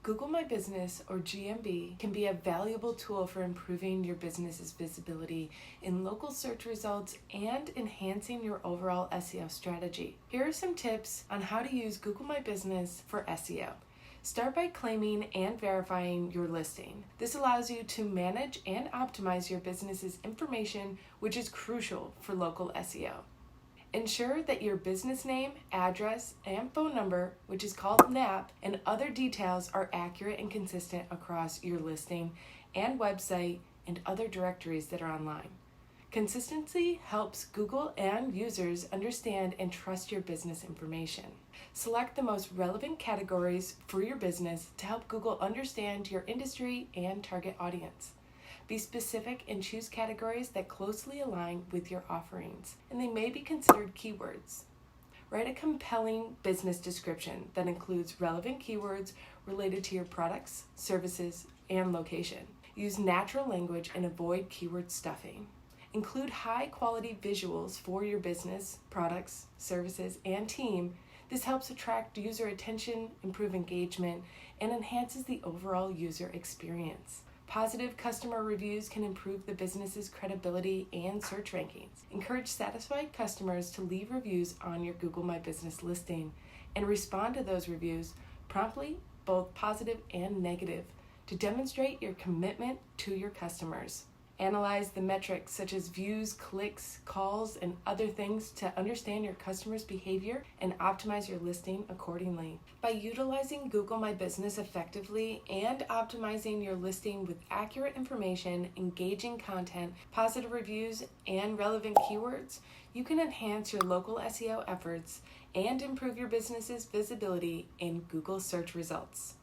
Google My Business, or GMB, can be a valuable tool for improving your business's visibility in local search results and enhancing your overall SEO strategy. Here are some tips on how to use Google My Business for SEO. Start by claiming and verifying your listing. This allows you to manage and optimize your business's information, which is crucial for local SEO. Ensure that your business name, address, and phone number, which is called NAP, and other details are accurate and consistent across your listing and website and other directories that are online. Consistency helps Google and users understand and trust your business information. Select the most relevant categories for your business to help Google understand your industry and target audience. Be specific and choose categories that closely align with your offerings, and they may be considered keywords. Write a compelling business description that includes relevant keywords related to your products, services, and location. Use natural language and avoid keyword stuffing. Include high-quality visuals for your business, products, services, and team. This helps attract user attention, improve engagement, and enhances the overall user experience. Positive customer reviews can improve the business's credibility and search rankings. Encourage satisfied customers to leave reviews on your Google My Business listing and respond to those reviews promptly, both positive and negative, to demonstrate your commitment to your customers. Analyze the metrics such as views, clicks, calls, and other things to understand your customers' behavior and optimize your listing accordingly. By utilizing Google My Business effectively and optimizing your listing with accurate information, engaging content, positive reviews, and relevant keywords, you can enhance your local SEO efforts and improve your business's visibility in Google search results.